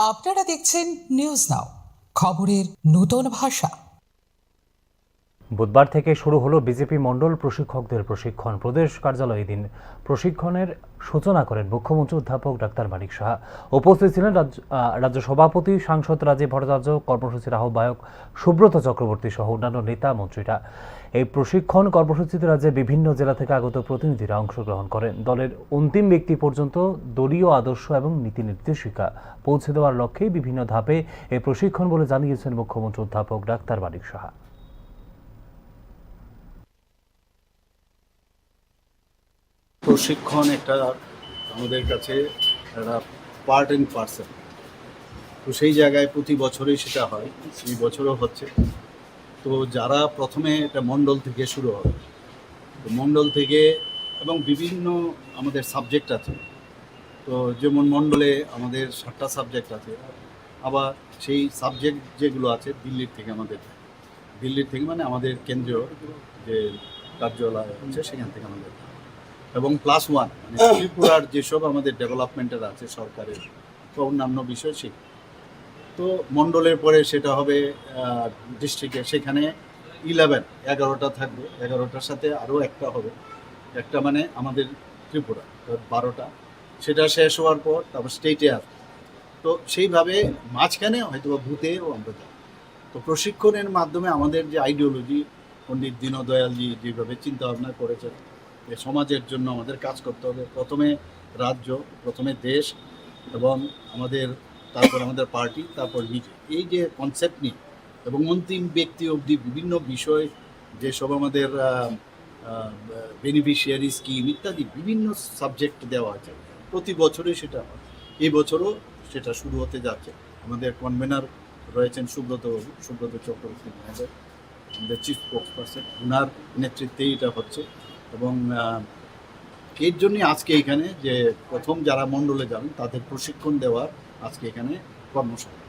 আপনারা দেখছেন news now, খবরের নতুন ভাষা। বুধবার থেকে শুরু হলো বিজেপি মণ্ডল প্রশিক্ষকদের প্রশিক্ষণ। প্রদেশ কার্যালয়ে দিন প্রশিক্ষণের সূচনা করেন মুখ্যমন্ত্রী অধ্যাপক ডাক্তার মানিক সাহা। উপস্থিত ছিলেন রাজ্য সভাপতি সাংসদ রাজীব ভট্টাচার্য, কর্মসূচির আহ্বায়ক সুব্রত চক্রবর্তী সহ অন্যান্য নেতা মন্ত্রীরা। এই প্রশিক্ষণ কর্মসূচিতে রাজ্যের বিভিন্ন জেলা থেকে আগত প্রতিনিধিরা অংশগ্রহণ করেন। দলের অন্তিম ব্যক্তি পর্যন্ত দলীয় আদর্শ এবং নীতি নির্দেশিকা পৌঁছে দেওয়ার লক্ষ্যে বিভিন্ন ধাপে এই প্রশিক্ষণ বলে জানিয়েছেন মুখ্যমন্ত্রী অধ্যাপক ডাক্তার মানিক সাহা। প্রশিক্ষণ একটা আমাদের কাছে একটা পার্ট অ্যান্ড পার্সেল, তো সেই জায়গায় প্রতি বছরই সেটা হয়, এই বছরও হচ্ছে। তো যারা প্রথমে এটা মণ্ডল থেকে শুরু হবে, তো মণ্ডল থেকে এবং বিভিন্ন আমাদের সাবজেক্ট আছে, তো যেমন মণ্ডলে আমাদের 7টা সাবজেক্ট আছে, আবার সেই সাবজেক্ট যেগুলো আছে দিল্লির থেকে মানে আমাদের কেন্দ্রীয় যে কার্যালয় আছে সেখান থেকে আমাদের, এবং +1 মানে ত্রিপুরার যেসব আমাদের ডেভেলপমেন্টের আছে সরকারের বা অন্যান্য বিষয় সেই। তো মণ্ডলের পরে সেটা হবে ডিস্ট্রিক্টে, সেখানে 11টা থাকবে, 11টার সাথে আরও একটা হবে, একটা মানে আমাদের ত্রিপুরা 12টা। সেটা শেষ হওয়ার পর তারপর স্টেটে আসবে। তো সেইভাবে মাঝখানে হয়তো ভূতেও আমরা যাই। তো প্রশিক্ষণের মাধ্যমে আমাদের যে আইডিওলজি পণ্ডিত দীনদয়ালজি যেভাবে চিন্তা ভাবনা করেছেন, যে সমাজের জন্য আমাদের কাজ করতে হবে, প্রথমে রাজ্য, প্রথমে দেশ, এবং তারপর আমাদের পার্টি, তারপর নিজে, এই যে কনসেপ্ট নিয়ে এবং অন্তিম ব্যক্তি অবধি বিভিন্ন বিষয় যেসব আমাদের বেনিফিশিয়ারি স্কিম ইত্যাদি বিভিন্ন সাবজেক্ট দেওয়া আছে, প্রতি বছরই সেটা হয়। এই বছরও সেটা শুরু হতে যাচ্ছে। আমাদের কনভেনার রয়েছেন সুব্রত চক্রবর্তী মহোদয়, আমাদের চিফ স্পোক্সপারসন, ওনার নেতৃত্বেই এটা হচ্ছে। এবং এর জন্যই আজকে এখানে যে প্রথম যারা মণ্ডলে যাবেন তাদের প্রশিক্ষণ দেওয়ার আজকে এখানে কর্মশালা।